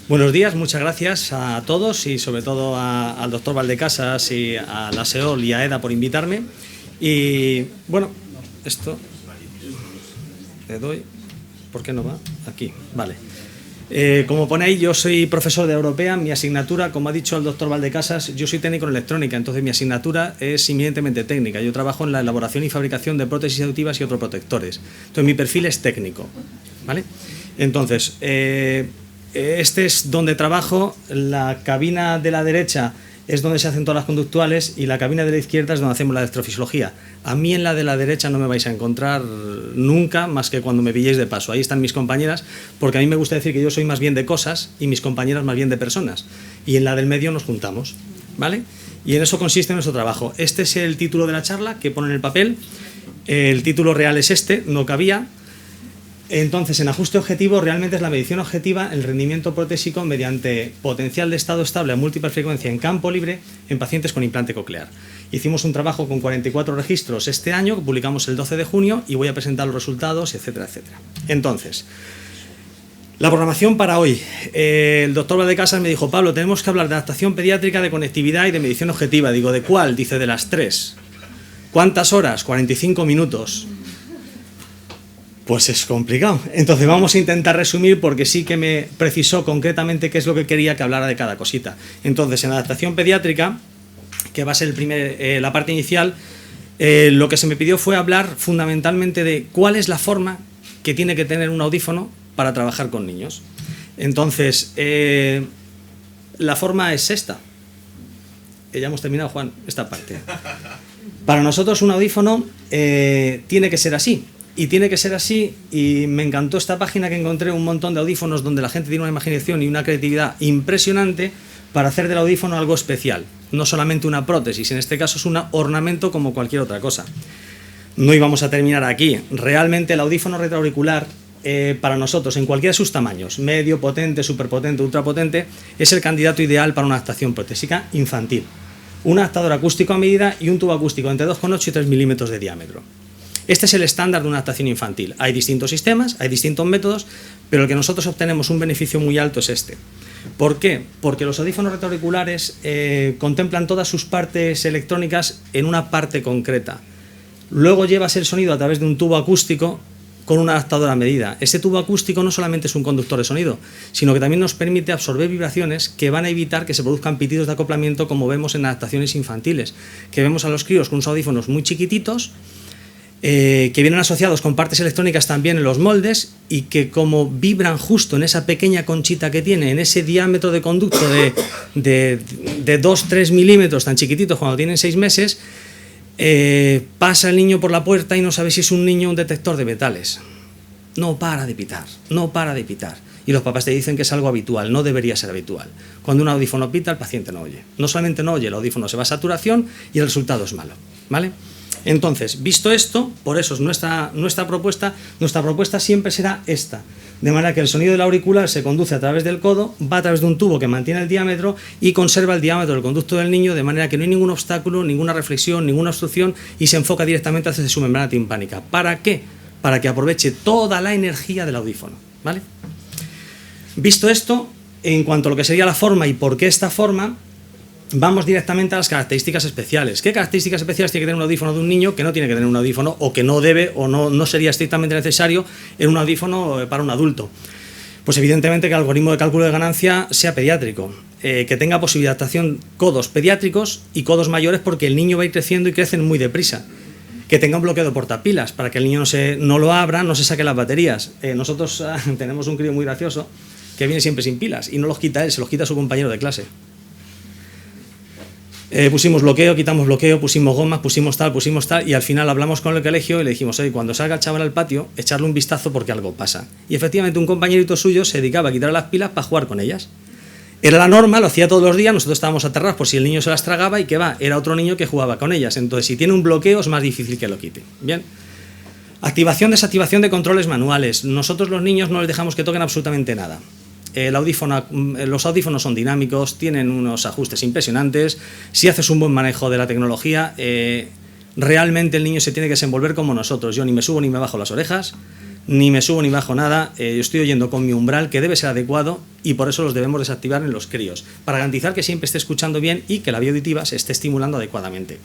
Buenos días, muchas gracias a todos y sobre todo al doctor Valdecasas y a la SEOL y a EDA por invitarme. Y bueno, esto le doy, ¿por qué no va? Aquí, vale. Como pone ahí, yo soy profesor de Europea. Mi asignatura, como ha dicho el doctor Valdecasas, yo soy técnico en electrónica, entonces mi asignatura es inminentemente técnica. Yo trabajo en la elaboración y fabricación de prótesis auditivas y otros protectores. Entonces mi perfil es técnico, ¿vale? Entonces, este es donde trabajo. La cabina de la derecha es donde se hacen todas las conductuales y la cabina de la izquierda es donde hacemos la electrofisiología. A mí en la de la derecha no me vais a encontrar nunca más que cuando me pilléis de paso. Ahí están mis compañeras, porque a mí me gusta decir que yo soy más bien de cosas y mis compañeras más bien de personas. Y en la del medio nos juntamos, ¿vale? Y en eso consiste nuestro trabajo. Este es el título de la charla que pone en el papel. El título real es este, no cabía. Entonces, en ajuste objetivo, realmente es la medición objetiva, el rendimiento protésico mediante potencial de estado estable a múltiple frecuencia en campo libre en pacientes con implante coclear. Hicimos un trabajo con 44 registros este año, que publicamos el 12 de junio y voy a presentar los resultados, etcétera, etcétera. Entonces, la programación para hoy. El doctor Valdecasas me dijo: Pablo, tenemos que hablar de adaptación pediátrica, de conectividad y de medición objetiva. Digo, ¿de cuál? Dice, de las tres. ¿Cuántas horas? 45 minutos. Pues es complicado. Entonces vamos a intentar resumir, porque sí que me precisó concretamente qué es lo que quería que hablara de cada cosita. Entonces, en adaptación pediátrica, que va a ser la parte inicial, lo que se me pidió fue hablar fundamentalmente de cuál es la forma que tiene que tener un audífono para trabajar con niños. Entonces, la forma es esta. Ya hemos terminado, Juan, esta parte. Para nosotros un audífono tiene que ser así. Y tiene que ser así, y me encantó esta página que encontré, un montón de audífonos donde la gente tiene una imaginación y una creatividad impresionante para hacer del audífono algo especial. No solamente una prótesis, en este caso es un ornamento como cualquier otra cosa. No íbamos a terminar aquí. Realmente el audífono retroauricular, para nosotros, en cualquiera de sus tamaños, medio, potente, superpotente, ultrapotente, es el candidato ideal para una adaptación protésica infantil. Un adaptador acústico a medida y un tubo acústico entre 2,8 y 3 milímetros de diámetro. Este es el estándar de una adaptación infantil. Hay distintos sistemas, hay distintos métodos, pero el que nosotros obtenemos un beneficio muy alto es este. ¿Por qué? Porque los audífonos retroauriculares contemplan todas sus partes electrónicas en una parte concreta. Luego llevas el sonido a través de un tubo acústico con un adaptador a medida. Ese tubo acústico no solamente es un conductor de sonido, sino que también nos permite absorber vibraciones que van a evitar que se produzcan pitidos de acoplamiento, como vemos en adaptaciones infantiles, que vemos a los críos con unos audífonos muy chiquititos, que vienen asociados con partes electrónicas también en los moldes, y que como vibran justo en esa pequeña conchita que tiene, en ese diámetro de conducto de 2-3 milímetros tan chiquititos cuando tienen 6 meses, pasa el niño por la puerta y no sabe si es un niño o un detector de metales. No para de pitar, no para de pitar. Y los papás te dicen que es algo habitual, no debería ser habitual. Cuando un audífono pita, el paciente no oye. No solamente no oye, el audífono se va a saturación y el resultado es malo, ¿vale? Entonces, visto esto, por eso es nuestra propuesta siempre será esta, de manera que el sonido del auricular se conduce a través del codo, va a través de un tubo que mantiene el diámetro y conserva el diámetro del conducto del niño, de manera que no hay ningún obstáculo, ninguna reflexión, ninguna obstrucción, y se enfoca directamente hacia su membrana timpánica. ¿Para qué? Para que aproveche toda la energía del audífono, ¿vale? Visto esto, en cuanto a lo que sería la forma y por qué esta forma, vamos directamente a las características especiales. ¿Qué características especiales tiene que tener un audífono de un niño que no tiene que tener un audífono, o que no debe o no sería estrictamente necesario en un audífono para un adulto? Pues evidentemente que el algoritmo de cálculo de ganancia sea pediátrico, que tenga posibilidad de adaptación codos pediátricos y codos mayores, porque el niño va a ir creciendo y crecen muy deprisa. Que tenga un bloqueo de portapilas para que el niño no lo abra, no se saque las baterías. Nosotros tenemos un crío muy gracioso que viene siempre sin pilas y no los quita él, se los quita su compañero de clase. Pusimos bloqueo, quitamos bloqueo, pusimos gomas, pusimos tal, y al final hablamos con el colegio y le dijimos: oye, cuando salga el chaval al patio, echarle un vistazo porque algo pasa. Y efectivamente un compañerito suyo se dedicaba a quitar las pilas para jugar con ellas. Era la norma, lo hacía todos los días, nosotros estábamos aterrados por si el niño se las tragaba, y que va, era otro niño que jugaba con ellas. Entonces, si tiene un bloqueo es más difícil que lo quite. Bien. Activación, desactivación de controles manuales. Nosotros los niños no les dejamos que toquen absolutamente nada. Los audífonos son dinámicos, tienen unos ajustes impresionantes. Si haces un buen manejo de la tecnología, realmente el niño se tiene que desenvolver como nosotros. Yo ni me subo ni me bajo las orejas, ni me subo ni bajo nada, yo estoy oyendo con mi umbral, que debe ser adecuado, y por eso los debemos desactivar en los críos, para garantizar que siempre esté escuchando bien y que la vía auditiva se esté estimulando adecuadamente.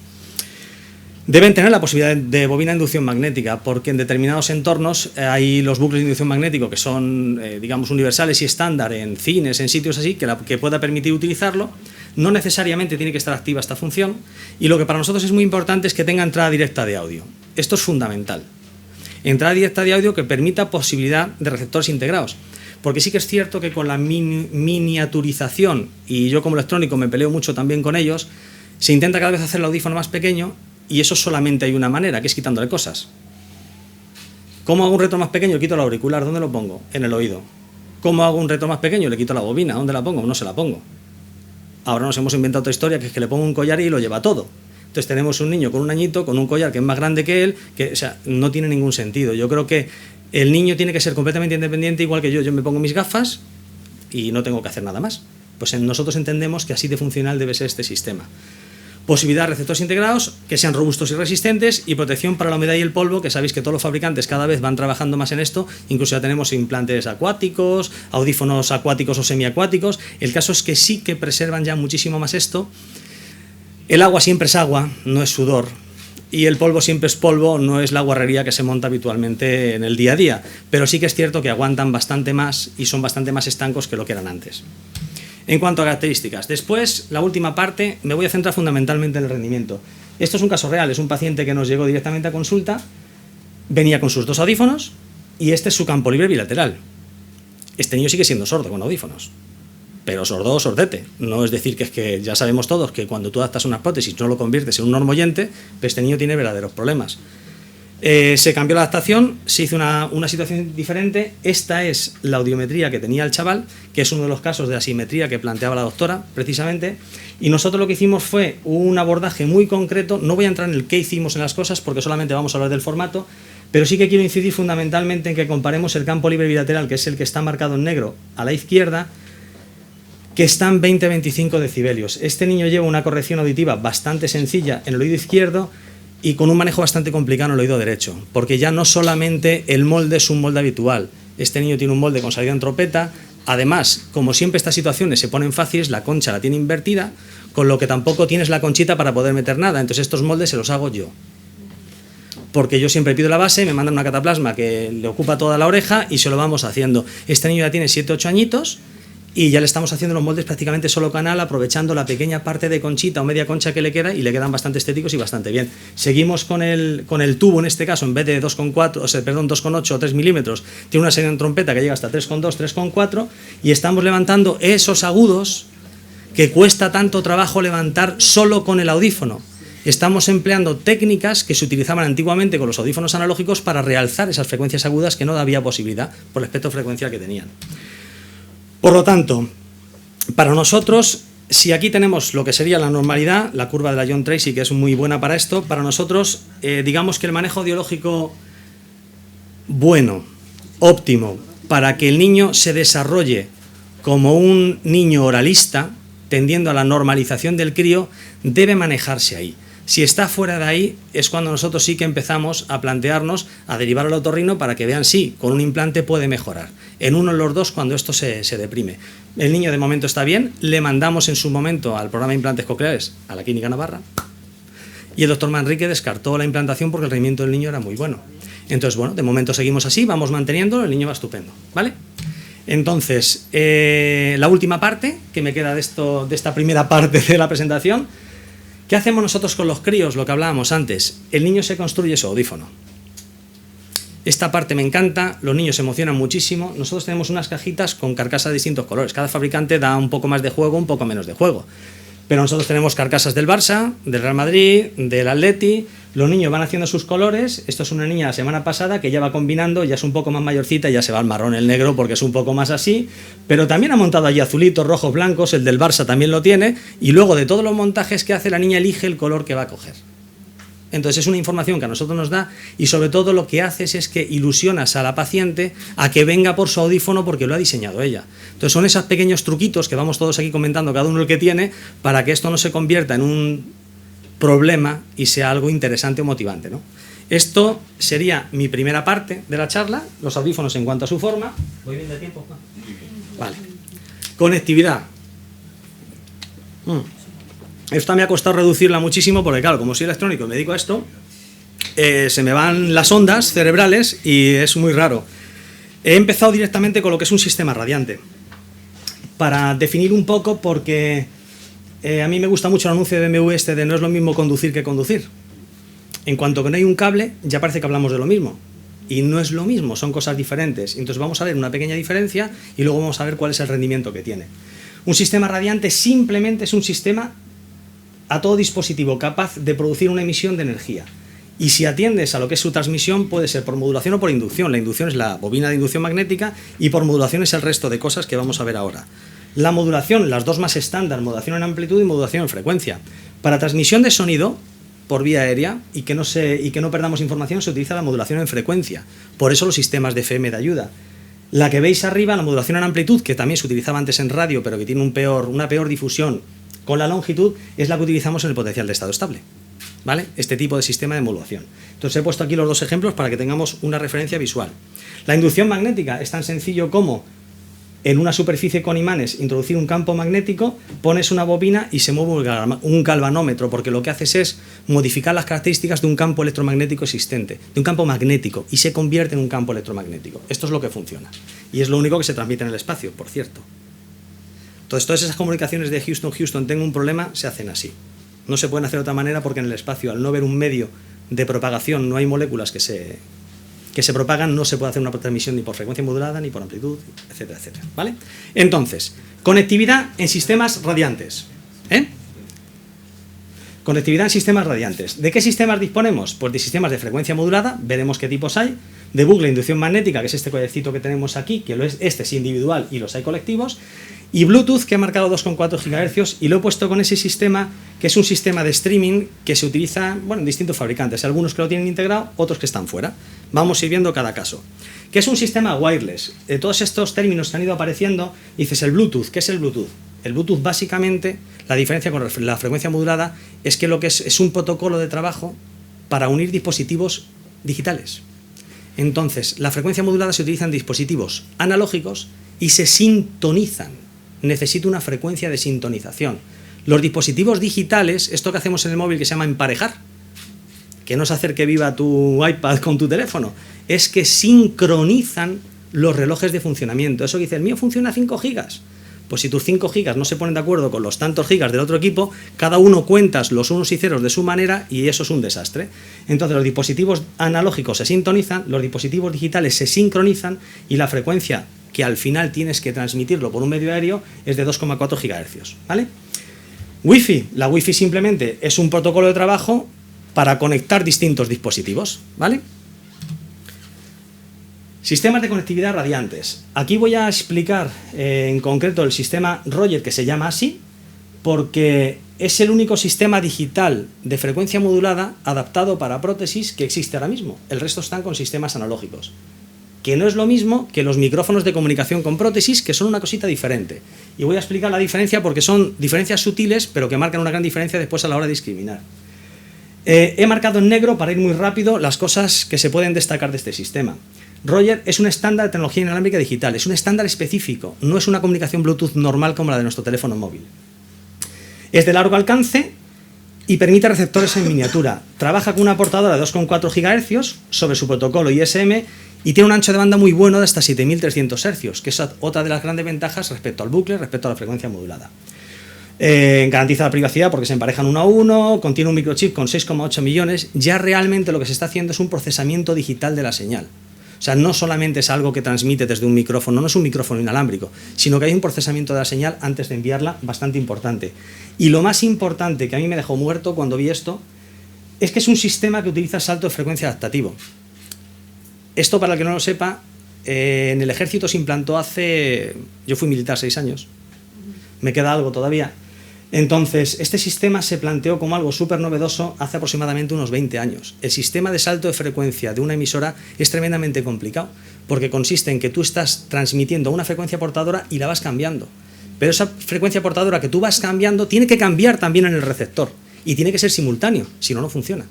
Deben tener la posibilidad de bobina de inducción magnética, porque en determinados entornos hay los bucles de inducción magnético que son, digamos, universales y estándar en cines, en sitios así, que pueda permitir utilizarlo. No necesariamente tiene que estar activa esta función, y lo que para nosotros es muy importante es que tenga entrada directa de audio. Esto es fundamental. Entrada directa de audio que permita posibilidad de receptores integrados. Porque sí que es cierto que con la miniaturización, y yo como electrónico me peleo mucho también con ellos, se intenta cada vez hacer el audífono más pequeño, y eso solamente hay una manera, que es quitándole cosas. ¿Cómo hago un reto más pequeño? Le quito el auricular. ¿Dónde lo pongo? En el oído. ¿Cómo hago un reto más pequeño? Le quito la bobina. ¿Dónde la pongo? No se la pongo. Ahora nos hemos inventado otra historia, que es que le pongo un collar y lo lleva todo. Entonces tenemos un niño con un añito, con un collar que es más grande que él, que, o sea, no tiene ningún sentido. Yo creo que el niño tiene que ser completamente independiente, igual que yo. Yo me pongo mis gafas y no tengo que hacer nada más. Pues nosotros entendemos que así de funcional debe ser este sistema. Posibilidad de receptores integrados que sean robustos y resistentes, y protección para la humedad y el polvo, que sabéis que todos los fabricantes cada vez van trabajando más en esto. Incluso ya tenemos implantes acuáticos, audífonos acuáticos o semiacuáticos. El caso es que sí que preservan ya muchísimo más esto. El agua siempre es agua, no es sudor, y el polvo siempre es polvo, no es la guarrería que se monta habitualmente en el día a día, pero sí que es cierto que aguantan bastante más y son bastante más estancos que lo que eran antes. En cuanto a características, después, la última parte, me voy a centrar fundamentalmente en el rendimiento. Esto es un caso real, es un paciente que nos llegó directamente a consulta, venía con sus 2 audífonos y este es su campo libre bilateral. Este niño sigue siendo sordo con audífonos, pero sordo o sordete. No es decir que es que ya sabemos todos que cuando tú adaptas una prótesis no lo conviertes en un normoyente, pero este niño tiene verdaderos problemas. Se cambió la adaptación, se hizo una situación diferente. Esta es la audiometría que tenía el chaval, que es uno de los casos de asimetría que planteaba la doctora, precisamente, y nosotros lo que hicimos fue un abordaje muy concreto. No voy a entrar en el qué hicimos en las cosas, porque solamente vamos a hablar del formato, pero sí que quiero incidir fundamentalmente en que comparemos el campo libre bilateral, que es el que está marcado en negro a la izquierda, que están 20-25 decibelios. Este niño lleva una corrección auditiva bastante sencilla en el oído izquierdo y con un manejo bastante complicado en el oído derecho, porque ya no solamente el molde es un molde habitual. Este niño tiene un molde con salida en tropeta. Además, como siempre estas situaciones se ponen fáciles, la concha la tiene invertida, con lo que tampoco tienes la conchita para poder meter nada. Entonces estos moldes se los hago yo, porque yo siempre pido la base, me mandan una cataplasma que le ocupa toda la oreja y se lo vamos haciendo. Este niño ya tiene 7-8 añitos y ya le estamos haciendo los moldes prácticamente solo canal, aprovechando la pequeña parte de conchita o media concha que le queda, y le quedan bastante estéticos y bastante bien. Seguimos con el tubo, en este caso, en vez de 2,8 o 3 milímetros, tiene una salida en trompeta que llega hasta 3,2, 3,4, y estamos levantando esos agudos que cuesta tanto trabajo levantar solo con el audífono. Estamos empleando técnicas que se utilizaban antiguamente con los audífonos analógicos para realzar esas frecuencias agudas que no había posibilidad por el espectro frecuencial que tenían. Por lo tanto, para nosotros, si aquí tenemos lo que sería la normalidad, la curva de la John Tracy, que es muy buena para esto, para nosotros, digamos que el manejo audiológico bueno, óptimo, para que el niño se desarrolle como un niño oralista, tendiendo a la normalización del crío, debe manejarse ahí. Si está fuera de ahí, es cuando nosotros sí que empezamos a plantearnos a derivar al otorrino para que vean si con un implante puede mejorar. En uno de los dos, cuando esto se deprime. El niño de momento está bien, le mandamos en su momento al programa de implantes cocleares a la Clínica Navarra, y el doctor Manrique descartó la implantación porque el rendimiento del niño era muy bueno. Entonces, bueno, de momento seguimos así, vamos manteniendo, el niño va estupendo, ¿vale? Entonces, la última parte que me queda de esta primera parte de la presentación. ¿Qué hacemos nosotros con los críos? Lo que hablábamos antes. El niño se construye su audífono. Esta parte me encanta, los niños se emocionan muchísimo. Nosotros tenemos unas cajitas con carcasas de distintos colores. Cada fabricante da un poco más de juego, un poco menos de juego. Pero nosotros tenemos carcasas del Barça, del Real Madrid, del Atleti. Los niños van haciendo sus colores. Esto es una niña la semana pasada que ya va combinando, ya es un poco más mayorcita, ya se va al marrón, el negro, porque es un poco más así. Pero también ha montado allí azulitos, rojos, blancos. El del Barça también lo tiene. Y luego, de todos los montajes que hace, la niña elige el color que va a coger. Entonces es una información que a nosotros nos da, y sobre todo lo que haces es que ilusionas a la paciente a que venga por su audífono porque lo ha diseñado ella. Entonces son esos pequeños truquitos que vamos todos aquí comentando, cada uno el que tiene, para que esto no se convierta en un problema y sea algo interesante o motivante, ¿no? Esto sería mi primera parte de la charla, los audífonos en cuanto a su forma. ¿Voy bien de tiempo? Vale. Conectividad. Esto me ha costado reducirla muchísimo porque, claro, como soy electrónico y me dedico a esto, se me van las ondas cerebrales y es muy raro. He empezado directamente con lo que es un sistema radiante. Para definir un poco, porque a mí me gusta mucho el anuncio de BMW de no es lo mismo conducir que conducir. En cuanto que no hay un cable, ya parece que hablamos de lo mismo. Y no es lo mismo, son cosas diferentes. Entonces vamos a ver una pequeña diferencia y luego vamos a ver cuál es el rendimiento que tiene. Un sistema radiante simplemente es un sistema a todo dispositivo capaz de producir una emisión de energía. Y si atiendes a lo que es su transmisión, puede ser por modulación o por inducción. La inducción es la bobina de inducción magnética y por modulación es el resto de cosas que vamos a ver ahora. La modulación, las dos más estándar, modulación en amplitud y modulación en frecuencia. Para transmisión de sonido por vía aérea y que no perdamos información, se utiliza la modulación en frecuencia. Por eso los sistemas de FM de ayuda. La que veis arriba, la modulación en amplitud, que también se utilizaba antes en radio, pero que tiene una peor difusión con la longitud, es la que utilizamos en el potencial de estado estable. ¿Vale? Este tipo de sistema de modulación. Entonces he puesto aquí los dos ejemplos para que tengamos una referencia visual. La inducción magnética es tan sencillo como en una superficie con imanes introducir un campo magnético, pones una bobina y se mueve un galvanómetro, porque lo que haces es modificar las características de un campo electromagnético existente, de un campo magnético, y se convierte en un campo electromagnético. Esto es lo que funciona. Y es lo único que se transmite en el espacio, por cierto. Entonces todas esas comunicaciones de Houston, tengo un problema, se hacen así. No se pueden hacer de otra manera porque en el espacio, al no haber un medio de propagación, no hay moléculas que se propagan, no se puede hacer una transmisión ni por frecuencia modulada, ni por amplitud, etcétera, etcétera. ¿Vale? Entonces, conectividad en sistemas radiantes. Conectividad en sistemas radiantes. ¿De qué sistemas disponemos? Pues de sistemas de frecuencia modulada, veremos qué tipos hay, de bucle de inducción magnética, que es este collarcito que tenemos aquí, que este es individual y los hay colectivos, y Bluetooth, que he marcado 2,4 GHz, y lo he puesto con ese sistema, que es un sistema de streaming que se utiliza, en distintos fabricantes, algunos que lo tienen integrado, otros que están fuera. Vamos a ir viendo cada caso. ¿Qué es un sistema wireless? De todos estos términos que han ido apareciendo, dices el Bluetooth. ¿Qué es el Bluetooth? El Bluetooth, básicamente, la diferencia con la frecuencia modulada es que lo que es un protocolo de trabajo para unir dispositivos digitales. Entonces, la frecuencia modulada se utiliza en dispositivos analógicos y se sintonizan. Necesita una frecuencia de sintonización. Los dispositivos digitales, esto que hacemos en el móvil que se llama emparejar, que no es hacer que viva tu iPad con tu teléfono, es que sincronizan los relojes de funcionamiento. Eso que dice, el mío funciona a 5 gigas. Pues si tus 5 gigas no se ponen de acuerdo con los tantos gigas del otro equipo, cada uno cuentas los unos y ceros de su manera y eso es un desastre. Entonces los dispositivos analógicos se sintonizan, los dispositivos digitales se sincronizan y la frecuencia que al final tienes que transmitirlo por un medio aéreo es de 2,4 GHz. ¿Vale? Wi-Fi. La Wi-Fi simplemente es un protocolo de trabajo para conectar distintos dispositivos. ¿Vale? Sistemas de conectividad radiantes. Aquí voy a explicar en concreto el sistema Roger, que se llama así, porque es el único sistema digital de frecuencia modulada adaptado para prótesis que existe ahora mismo. El resto están con sistemas analógicos, que no es lo mismo que los micrófonos de comunicación con prótesis, que son una cosita diferente. Y voy a explicar la diferencia porque son diferencias sutiles, pero que marcan una gran diferencia después a la hora de discriminar. He marcado en negro, para ir muy rápido, las cosas que se pueden destacar de este sistema. Roger es un estándar de tecnología inalámbrica digital, es un estándar específico, no es una comunicación Bluetooth normal como la de nuestro teléfono móvil. Es de largo alcance y permite receptores en miniatura. Trabaja con una portadora de 2,4 GHz sobre su protocolo ISM y tiene un ancho de banda muy bueno de hasta 7300 Hz, que es otra de las grandes ventajas respecto al bucle, respecto a la frecuencia modulada. Garantiza la privacidad porque se emparejan uno a uno, contiene un microchip con 6,8 millones. Ya realmente lo que se está haciendo es un procesamiento digital de la señal. O sea, no solamente es algo que transmite desde un micrófono, no es un micrófono inalámbrico, sino que hay un procesamiento de la señal antes de enviarla bastante importante. Y lo más importante, que a mí me dejó muerto cuando vi esto, es que es un sistema que utiliza salto de frecuencia adaptativo. Esto, para el que no lo sepa, en el ejército se implantó hace... Yo fui militar 6 años, me queda algo todavía. Entonces, este sistema se planteó como algo súper novedoso hace aproximadamente unos 20 años. El sistema de salto de frecuencia de una emisora es tremendamente complicado, porque consiste en que tú estás transmitiendo una frecuencia portadora y la vas cambiando. Pero esa frecuencia portadora que tú vas cambiando tiene que cambiar también en el receptor, y tiene que ser simultáneo, si no, no funciona.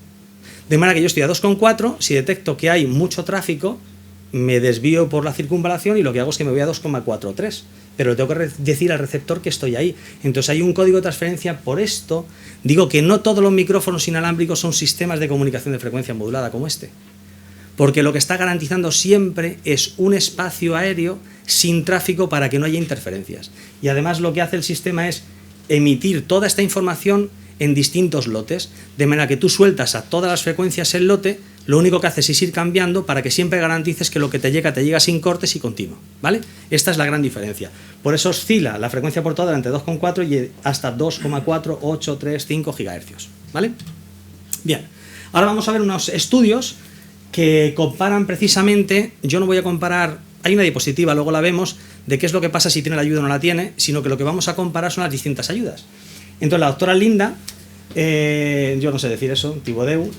De manera que yo estoy a 2,4, si detecto que hay mucho tráfico, me desvío por la circunvalación y lo que hago es que me voy a 2,43, pero le tengo que decir al receptor que estoy ahí. Entonces hay un código de transferencia. Por esto digo que no todos los micrófonos inalámbricos son sistemas de comunicación de frecuencia modulada como este, porque lo que está garantizando siempre es un espacio aéreo sin tráfico para que no haya interferencias. Y además lo que hace el sistema es emitir toda esta información en distintos lotes, de manera que tú sueltas a todas las frecuencias el lote, lo único que haces es ir cambiando para que siempre garantices que lo que te llega sin cortes y continuo, ¿vale? Esta es la gran diferencia. Por eso oscila la frecuencia portadora entre 2,4 y hasta 2,4, 8, 3, 5 GHz, ¿vale? Bien, ahora vamos a ver unos estudios que comparan precisamente, yo no voy a comparar, hay una diapositiva, luego la vemos, de qué es lo que pasa si tiene la ayuda o no la tiene, sino que lo que vamos a comparar son las distintas ayudas. Entonces la doctora Linda, yo no sé decir eso, Tibodeu,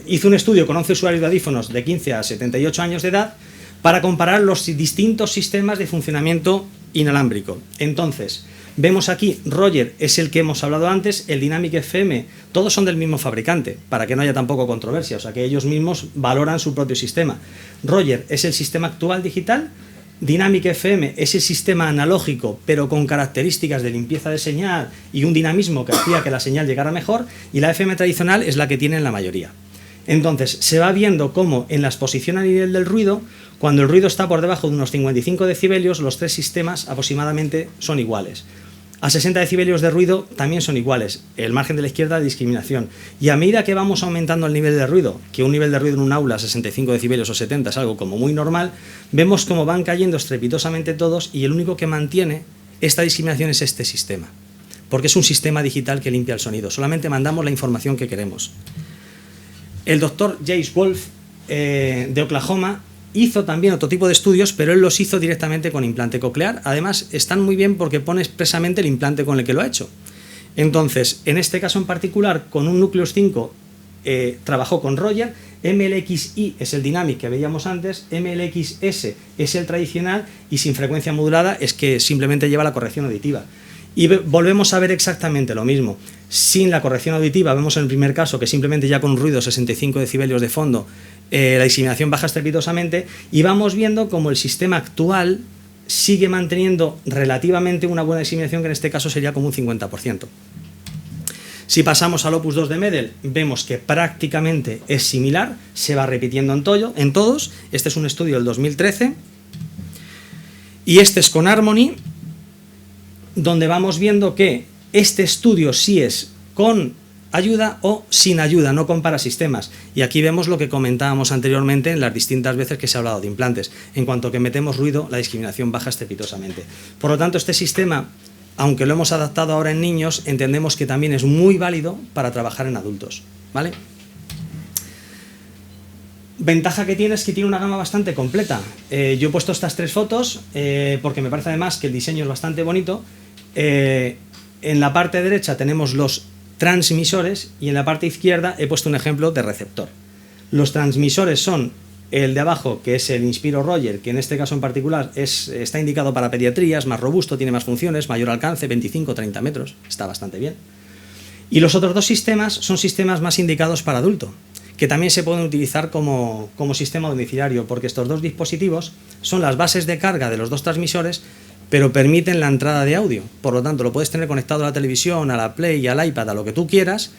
hizo un estudio con 11 usuarios de audífonos de 15 a 78 años de edad para comparar los distintos sistemas de funcionamiento inalámbrico. Entonces, vemos aquí, Roger es el que hemos hablado antes, el Dynamic FM, todos son del mismo fabricante, para que no haya tampoco controversia, o sea que ellos mismos valoran su propio sistema. Roger es el sistema actual digital, Dynamic FM es el sistema analógico, pero con características de limpieza de señal y un dinamismo que hacía que la señal llegara mejor, y la FM tradicional es la que tienen la mayoría. Entonces, se va viendo cómo en la exposición a nivel del ruido, cuando el ruido está por debajo de unos 55 decibelios, los tres sistemas aproximadamente son iguales. A 60 decibelios de ruido también son iguales, el margen de la izquierda de discriminación. Y a medida que vamos aumentando el nivel de ruido, que un nivel de ruido en un aula, 65 decibelios o 70, es algo como muy normal, vemos cómo van cayendo estrepitosamente todos y el único que mantiene esta discriminación es este sistema, porque es un sistema digital que limpia el sonido, solamente mandamos la información que queremos. El doctor James Wolf de Oklahoma hizo también otro tipo de estudios, pero él los hizo directamente con implante coclear. Además, están muy bien porque pone expresamente el implante con el que lo ha hecho. Entonces, en este caso en particular, con un Nucleus 5, trabajó con Roger. MLXI es el Dynamic que veíamos antes, MLXS es el tradicional y sin frecuencia modulada es que simplemente lleva la corrección auditiva. Y volvemos a ver exactamente lo mismo. Sin la corrección auditiva, vemos en el primer caso que simplemente ya con ruido 65 decibelios de fondo, la discriminación baja estrepitosamente, y vamos viendo como el sistema actual sigue manteniendo relativamente una buena discriminación, que en este caso sería como un 50%. Si pasamos al Opus 2 de Medel, vemos que prácticamente es similar, se va repitiendo en todos. Este es un estudio del 2013, y este es con Harmony, donde vamos viendo que este estudio sí es con ayuda o sin ayuda, no compara sistemas. Y aquí vemos lo que comentábamos anteriormente en las distintas veces que se ha hablado de implantes. En cuanto que metemos ruido, la discriminación baja estrepitosamente. Por lo tanto, este sistema, aunque lo hemos adaptado ahora en niños, entendemos que también es muy válido para trabajar en adultos, ¿vale? Ventaja que tiene es que tiene una gama bastante completa. Yo he puesto estas tres fotos porque me parece además que el diseño es bastante bonito. En la parte derecha tenemos los transmisores y en la parte izquierda he puesto un ejemplo de receptor. Los transmisores son el de abajo, que es el Inspiro Roger, que en este caso en particular está indicado para pediatría, es más robusto, tiene más funciones, mayor alcance, 25-30 metros, está bastante bien. Y los otros dos sistemas son sistemas más indicados para adulto, que también se pueden utilizar como sistema domiciliario, porque estos dos dispositivos son las bases de carga de los dos transmisores, pero permiten la entrada de audio. Por lo tanto, lo puedes tener conectado a la televisión, a la Play, al iPad, a lo que tú quieras,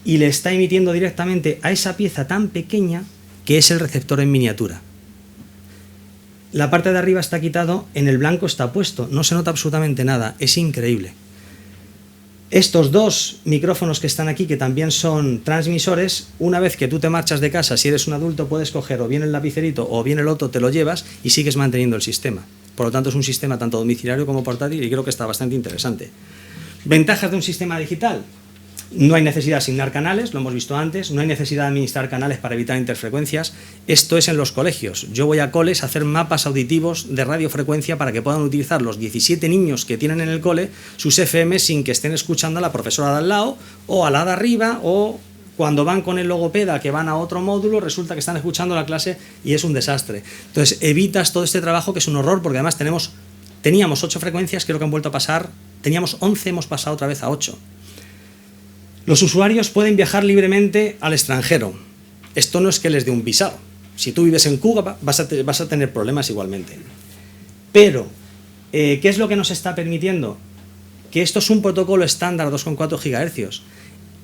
y le está emitiendo directamente a esa pieza tan pequeña que es el receptor en miniatura. La parte de arriba está quitado, en el blanco está puesto, no se nota absolutamente nada, es increíble. Estos dos micrófonos que están aquí, que también son transmisores, una vez que tú te marchas de casa, si eres un adulto, puedes coger o bien el lapicerito o bien el otro, te lo llevas y sigues manteniendo el sistema. Por lo tanto, es un sistema tanto domiciliario como portátil y creo que está bastante interesante. Ventajas de un sistema digital. No hay necesidad de asignar canales, lo hemos visto antes, no hay necesidad de administrar canales para evitar interfrecuencias. Esto es en los colegios. Yo voy a coles a hacer mapas auditivos de radiofrecuencia para que puedan utilizar los 17 niños que tienen en el cole sus FM sin que estén escuchando a la profesora de al lado o a la de arriba, o cuando van con el logopeda que van a otro módulo resulta que están escuchando la clase y es un desastre. Entonces evitas todo este trabajo, que es un horror, porque además teníamos 8 frecuencias, creo que han vuelto a pasar, teníamos 11, hemos pasado otra vez a 8. Los usuarios pueden viajar libremente al extranjero. Esto no es que les dé un visado. Si tú vives en Cuba vas a tener problemas igualmente. Pero, ¿qué es lo que nos está permitiendo? Que esto es un protocolo estándar 2,4 GHz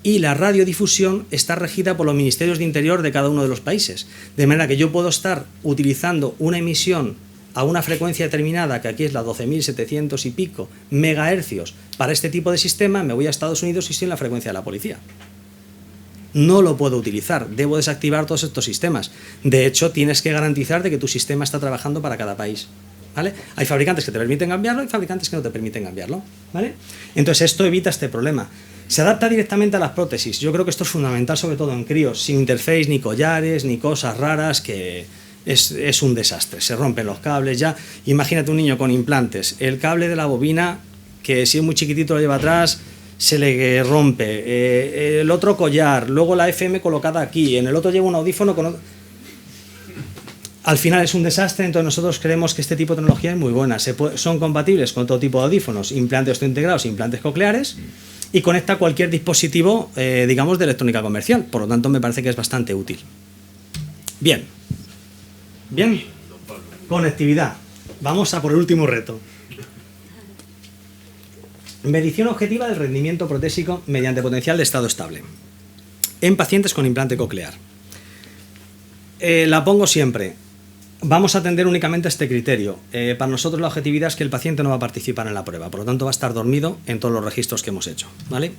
y la radiodifusión está regida por los ministerios de Interior de cada uno de los países. De manera que yo puedo estar utilizando una emisión a una frecuencia determinada, que aquí es la 12.700 y pico megahercios, para este tipo de sistema, me voy a Estados Unidos y estoy en la frecuencia de la policía. No lo puedo utilizar, debo desactivar todos estos sistemas. De hecho, tienes que garantizar de que tu sistema está trabajando para cada país, ¿vale? Hay fabricantes que te permiten cambiarlo y fabricantes que no te permiten cambiarlo, ¿vale? Entonces esto evita este problema. Se adapta directamente a las prótesis. Yo creo que esto es fundamental, sobre todo en críos, sin interface, ni collares, ni cosas raras, que es un desastre. Se rompen los cables ya. Imagínate un niño con implantes. El cable de la bobina, que si es muy chiquitito lo lleva atrás, se le rompe. El otro collar, luego la FM colocada aquí, en el otro lleva un audífono con otro. Al final es un desastre, entonces nosotros creemos que este tipo de tecnología es muy buena. Son compatibles con todo tipo de audífonos, implantes integrados, implantes cocleares, y conecta cualquier dispositivo, digamos, de electrónica comercial. Por lo tanto, me parece que es bastante útil. Bien. Bien. Conectividad. Vamos a por el último reto. Medición objetiva del rendimiento protésico mediante potencial de estado estable en pacientes con implante coclear. La pongo siempre. Vamos a atender únicamente a este criterio. Para nosotros la objetividad es que el paciente no va a participar en la prueba, por lo tanto va a estar dormido en todos los registros que hemos hecho, ¿vale?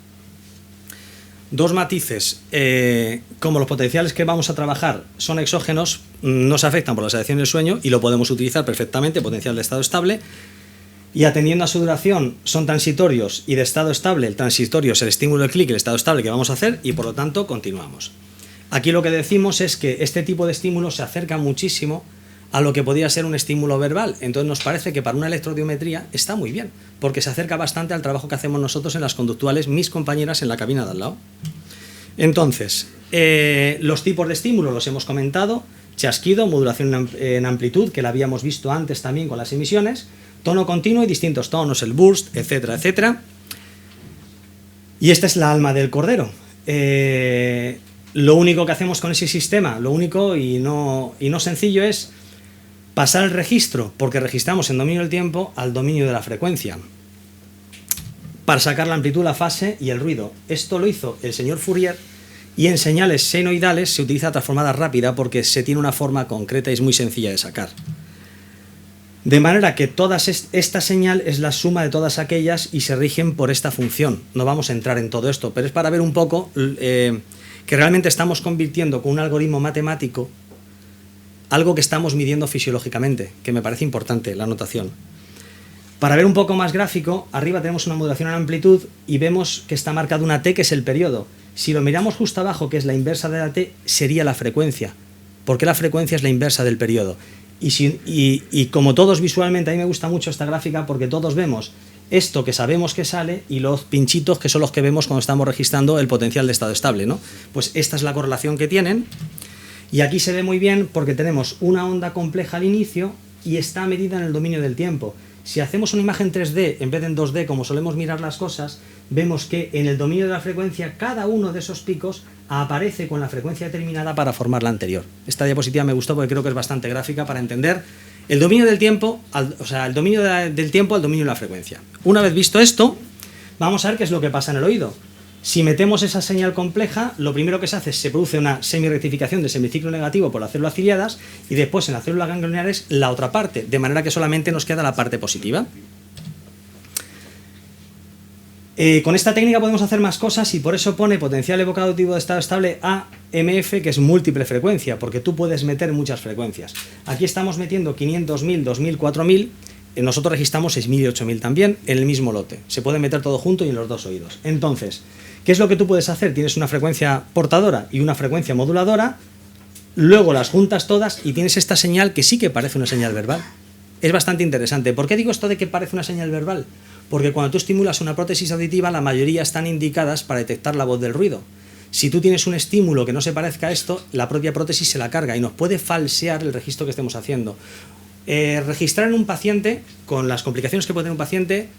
Dos matices. Como los potenciales que vamos a trabajar son exógenos, no se afectan por la selección del sueño y lo podemos utilizar perfectamente, potencial de estado estable. Y atendiendo a su duración, son transitorios y de estado estable. El transitorio es el estímulo del clic, el estado estable que vamos a hacer, y por lo tanto continuamos. Aquí lo que decimos es que este tipo de estímulo se acerca muchísimo a lo que podría ser un estímulo verbal. Entonces nos parece que para una electroaudiometría está muy bien, porque se acerca bastante al trabajo que hacemos nosotros en las conductuales, mis compañeras en la cabina de al lado. Entonces, los tipos de estímulos los hemos comentado: chasquido, modulación en amplitud, que la habíamos visto antes también con las emisiones, tono continuo y distintos tonos, el burst, etcétera, etcétera. Y esta es la alma del cordero. Lo único que hacemos con ese sistema, lo único y no sencillo, es pasar el registro, porque registramos en dominio del tiempo, al dominio de la frecuencia, para sacar la amplitud, la fase y el ruido. Esto lo hizo el señor Fourier, y en señales senoidales se utiliza transformada rápida porque se tiene una forma concreta y es muy sencilla de sacar. De manera que esta señal es la suma de todas aquellas y se rigen por esta función. No vamos a entrar en todo esto, pero es para ver un poco que realmente estamos convirtiendo con un algoritmo matemático algo que estamos midiendo fisiológicamente, que me parece importante la notación. Para ver un poco más gráfico, arriba tenemos una modulación en amplitud y vemos que está marcado una T, que es el periodo. Si lo miramos justo abajo, que es la inversa de la T, sería la frecuencia, porque la frecuencia es la inversa del periodo. Y como todos visualmente, a mí me gusta mucho esta gráfica porque todos vemos esto que sabemos que sale y los pinchitos que son los que vemos cuando estamos registrando el potencial de estado estable, ¿no? Pues esta es la correlación que tienen, y aquí se ve muy bien porque tenemos una onda compleja al inicio y está medida en el dominio del tiempo. Si hacemos una imagen 3D en vez de en 2D, como solemos mirar las cosas, vemos que en el dominio de la frecuencia cada uno de esos picos aparece con la frecuencia determinada para formar la anterior. Esta diapositiva me gustó porque creo que es bastante gráfica para entender el dominio del tiempo, el dominio del tiempo al dominio de la frecuencia. Una vez visto esto, vamos a ver qué es lo que pasa en el oído. Si metemos esa señal compleja, lo primero que se hace es se produce una semirectificación de semiciclo negativo por las células ciliadas y después en las células ganglionares la otra parte, de manera que solamente nos queda la parte positiva. Con esta técnica podemos hacer más cosas y por eso pone potencial evocativo de estado estable AMF, que es múltiple frecuencia, porque tú puedes meter muchas frecuencias. Aquí estamos metiendo 500.000, 2.000, 4.000, nosotros registramos 6.000 y 8.000 también en el mismo lote. Se puede meter todo junto y en los dos oídos. Entonces, ¿qué es lo que tú puedes hacer? Tienes una frecuencia portadora y una frecuencia moduladora, luego las juntas todas y tienes esta señal que sí que parece una señal verbal. Es bastante interesante. ¿Por qué digo esto de que parece una señal verbal? Porque cuando tú estimulas una prótesis auditiva, la mayoría están indicadas para detectar la voz del ruido. Si tú tienes un estímulo que no se parezca a esto, la propia prótesis se la carga y nos puede falsear el registro que estemos haciendo. Registrar en un paciente, con las complicaciones que puede tener un paciente,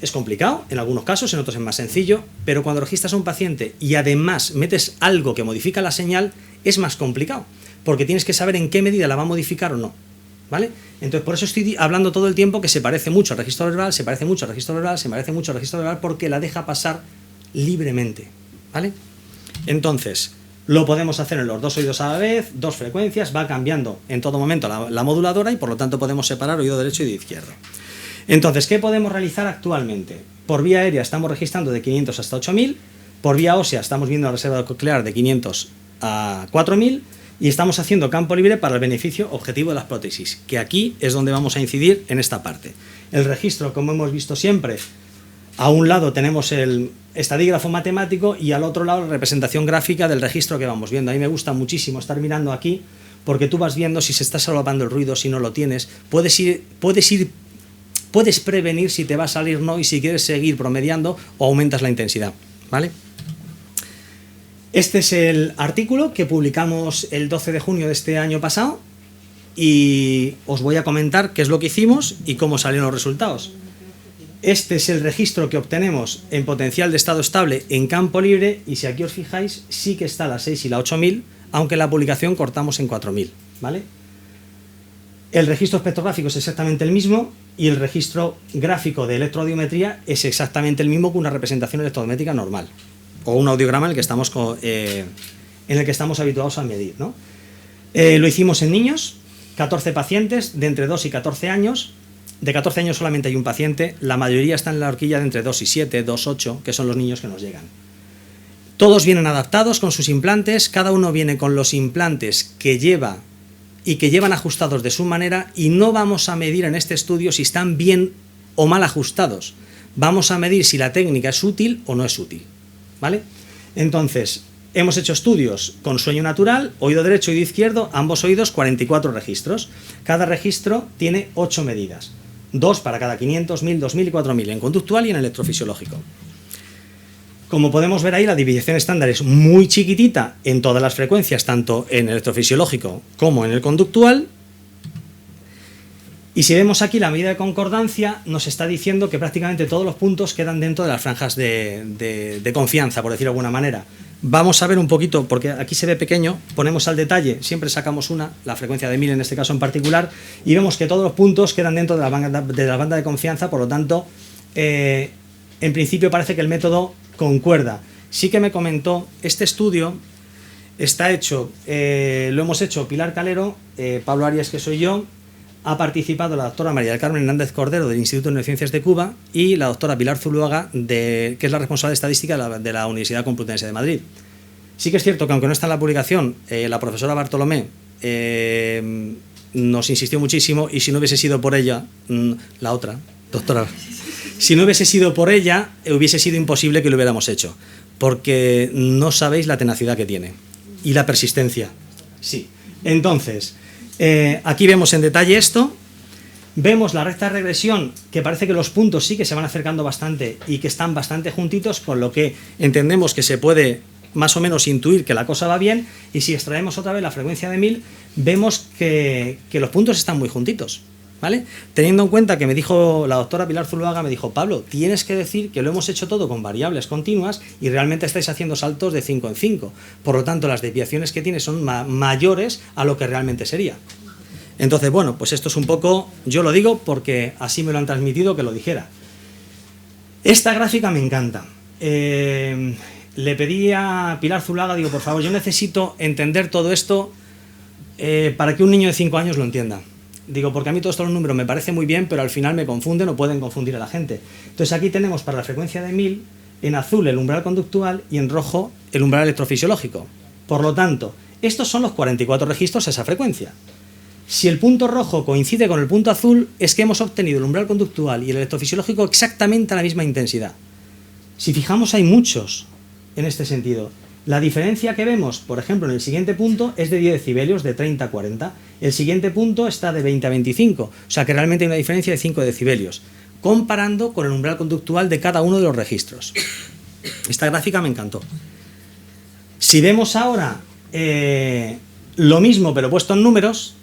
es complicado, en algunos casos, en otros es más sencillo, pero cuando registras a un paciente y además metes algo que modifica la señal, es más complicado, porque tienes que saber en qué medida la va a modificar o no, ¿vale? Entonces, por eso estoy hablando todo el tiempo que se parece mucho al registro verbal, se parece mucho al registro verbal, se parece mucho al registro verbal, porque la deja pasar libremente, ¿vale? Entonces, lo podemos hacer en los dos oídos a la vez, dos frecuencias, va cambiando en todo momento la moduladora y por lo tanto podemos separar oído derecho y de izquierdo. Entonces, ¿qué podemos realizar actualmente? Por vía aérea estamos registrando de 500 hasta 8000, por vía ósea estamos viendo la reserva coclear de 500 a 4000 y estamos haciendo campo libre para el beneficio objetivo de las prótesis, que aquí es donde vamos a incidir en esta parte. El registro, como hemos visto siempre, a un lado tenemos el estadígrafo matemático y al otro lado la representación gráfica del registro que vamos viendo. A mí me gusta muchísimo estar mirando aquí porque tú vas viendo si se está solapando el ruido, si no lo tienes, puedes prevenir si te va a salir no y si quieres seguir promediando o aumentas la intensidad, ¿vale? Este es el artículo que publicamos el 12 de junio de este año pasado y os voy a comentar qué es lo que hicimos y cómo salieron los resultados. Este es el registro que obtenemos en potencial de estado estable en campo libre y si aquí os fijáis sí que está la 6 y la 8000, aunque en la publicación cortamos en 4000, ¿vale? El registro espectrográfico es exactamente el mismo y el registro gráfico de electroaudiometría es exactamente el mismo que una representación electrométrica normal o un audiograma en el que estamos habituados a medir, ¿no? Lo hicimos en niños, 14 pacientes de entre 2 y 14 años. De 14 años solamente hay un paciente, la mayoría está en la horquilla de entre 2 y 7, 2, 8, que son los niños que nos llegan. Todos vienen adaptados con sus implantes, cada uno viene con los implantes que lleva y que llevan ajustados de su manera y no vamos a medir en este estudio si están bien o mal ajustados. Vamos a medir si la técnica es útil o no es útil, ¿vale? Entonces, hemos hecho estudios con sueño natural, oído derecho y oído izquierdo, ambos oídos, 44 registros. Cada registro tiene 8 medidas. 2 para cada 500, 1000, 2000 y 4000 en conductual y en electrofisiológico. Como podemos ver ahí, la división estándar es muy chiquitita en todas las frecuencias, tanto en electrofisiológico como en el conductual. Y si vemos aquí la medida de concordancia, nos está diciendo que prácticamente todos los puntos quedan dentro de las franjas de confianza, por decirlo de alguna manera. Vamos a ver un poquito, porque aquí se ve pequeño, ponemos al detalle, siempre sacamos la frecuencia de 1000 en este caso en particular, y vemos que todos los puntos quedan dentro de la banda de confianza, por lo tanto, en principio parece que el método concuerda. Sí que me comentó, este estudio está hecho, lo hemos hecho Pilar Calero, Pablo Arias, que soy yo, ha participado la doctora María del Carmen Hernández Cordero del Instituto de Neurociencias de Cuba y la doctora Pilar Zuluaga, que es la responsable de estadística de la Universidad Complutense de Madrid. Sí que es cierto que aunque no está en la publicación, la profesora Bartolomé nos insistió muchísimo y si no hubiese sido por ella, la otra, doctora, si no hubiese sido por ella, hubiese sido imposible que lo hubiéramos hecho, porque no sabéis la tenacidad que tiene y la persistencia. Sí, entonces... aquí vemos en detalle esto, vemos la recta de regresión, que parece que los puntos sí que se van acercando bastante y que están bastante juntitos, con lo que entendemos que se puede más o menos intuir que la cosa va bien, y si extraemos otra vez la frecuencia de 1000, vemos que los puntos están muy juntitos, ¿vale? Teniendo en cuenta que me dijo la doctora Pilar Zuluaga, me dijo, Pablo, tienes que decir que lo hemos hecho todo con variables continuas y realmente estáis haciendo saltos de 5 en 5. Por lo tanto, las desviaciones que tienes son mayores a lo que realmente sería. Entonces, bueno, pues esto es un poco, yo lo digo porque así me lo han transmitido que lo dijera. Esta gráfica me encanta. Le pedí a Pilar Zuluaga, digo, por favor, yo necesito entender todo esto para que un niño de 5 años lo entienda. Digo, porque a mí todos estos números me parecen muy bien, pero al final me confunden o pueden confundir a la gente. Entonces aquí tenemos para la frecuencia de 1000, en azul el umbral conductual y en rojo el umbral electrofisiológico. Por lo tanto, estos son los 44 registros a esa frecuencia. Si el punto rojo coincide con el punto azul, es que hemos obtenido el umbral conductual y el electrofisiológico exactamente a la misma intensidad. Si fijamos, hay muchos en este sentido. La diferencia que vemos, por ejemplo, en el siguiente punto es de 10 decibelios, de 30 a 40. El siguiente punto está de 20 a 25, o sea que realmente hay una diferencia de 5 decibelios, comparando con el umbral conductual de cada uno de los registros. Esta gráfica me encantó. Si vemos ahora lo mismo, pero puesto en números,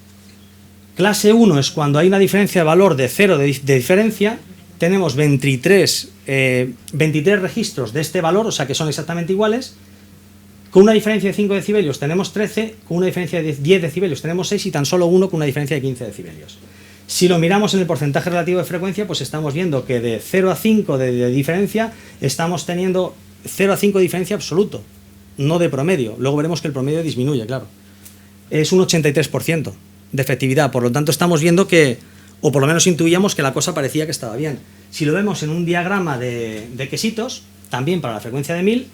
clase 1 es cuando hay una diferencia de valor de 0 de diferencia, tenemos 23 registros de este valor, o sea que son exactamente iguales. Con una diferencia de 5 decibelios tenemos 13, con una diferencia de 10 decibelios tenemos 6 y tan solo uno con una diferencia de 15 decibelios. Si lo miramos en el porcentaje relativo de frecuencia, pues estamos viendo que de 0 a 5 de diferencia estamos teniendo 0 a 5 de diferencia absoluto, no de promedio. Luego veremos que el promedio disminuye, claro. Es un 83% de efectividad, por lo tanto estamos viendo que, o por lo menos intuíamos que la cosa parecía que estaba bien. Si lo vemos en un diagrama de quesitos, también para la frecuencia de 1000,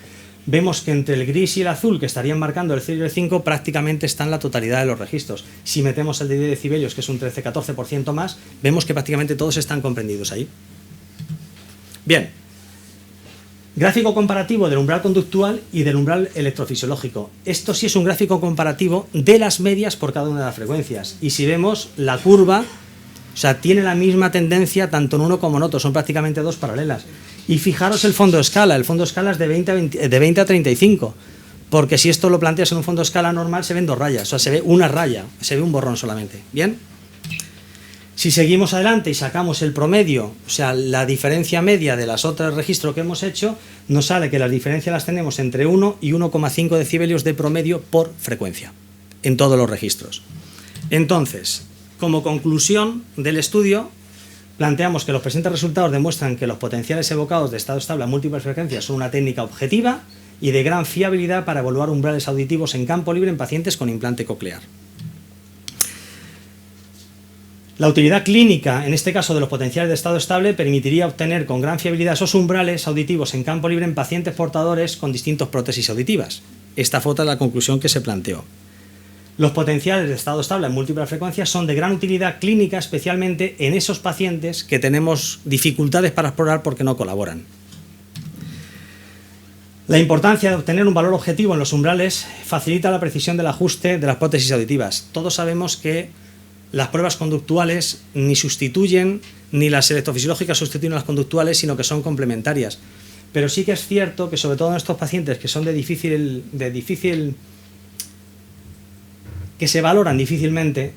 vemos que entre el gris y el azul, que estarían marcando el 0 y el 5, prácticamente están la totalidad de los registros. Si metemos el de 10 decibelios, que es un 13-14% más, vemos que prácticamente todos están comprendidos ahí. Bien. Gráfico comparativo del umbral conductual y del umbral electrofisiológico. Esto sí es un gráfico comparativo de las medias por cada una de las frecuencias. Y si vemos la curva, o sea, tiene la misma tendencia tanto en uno como en otro, son prácticamente dos paralelas. Y fijaros el fondo de escala es de 20 a 35, porque si esto lo planteas en un fondo de escala normal se ven dos rayas, o sea, se ve una raya, se ve un borrón solamente. ¿Bien? Si seguimos adelante y sacamos el promedio, o sea, la diferencia media de los otros registros que hemos hecho, nos sale que las diferencias las tenemos entre 1 y 1,5 decibelios de promedio por frecuencia, en todos los registros. Entonces, como conclusión del estudio, planteamos que los presentes resultados demuestran que los potenciales evocados de estado estable a múltiples frecuencias son una técnica objetiva y de gran fiabilidad para evaluar umbrales auditivos en campo libre en pacientes con implante coclear. La utilidad clínica, en este caso de los potenciales de estado estable, permitiría obtener con gran fiabilidad esos umbrales auditivos en campo libre en pacientes portadores con distintas prótesis auditivas. Esta fue la conclusión que se planteó. Los potenciales de estado estable en múltiples frecuencias son de gran utilidad clínica, especialmente en esos pacientes que tenemos dificultades para explorar porque no colaboran. La importancia de obtener un valor objetivo en los umbrales facilita la precisión del ajuste de las prótesis auditivas. Todos sabemos que las pruebas conductuales ni sustituyen, ni las electrofisiológicas sustituyen a las conductuales, sino que son complementarias. Pero sí que es cierto que, sobre todo en estos pacientes que son que se valoran difícilmente,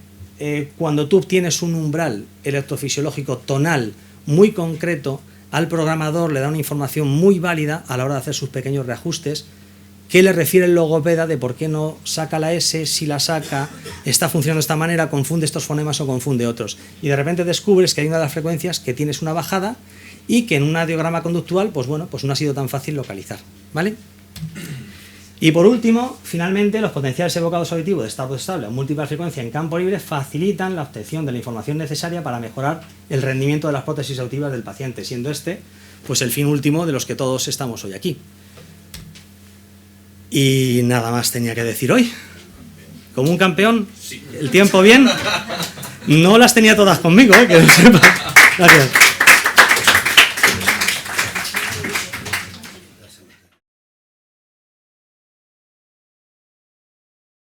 cuando tú obtienes un umbral electrofisiológico tonal muy concreto, al programador le da una información muy válida a la hora de hacer sus pequeños reajustes, que le refiere el logopeda de por qué no saca la S, si la saca, está funcionando de esta manera, confunde estos fonemas o confunde otros. Y de repente descubres que hay una de las frecuencias que tienes una bajada y que en un diagrama conductual, pues bueno, pues no ha sido tan fácil localizar, ¿vale? Y por último, finalmente, los potenciales evocados auditivos de estado estable a múltiples frecuencias en campo libre facilitan la obtención de la información necesaria para mejorar el rendimiento de las prótesis auditivas del paciente, siendo este pues el fin último de los que todos estamos hoy aquí. Y nada más tenía que decir hoy. Como un campeón, ¿el tiempo bien? No las tenía todas conmigo, que lo sepa. Gracias.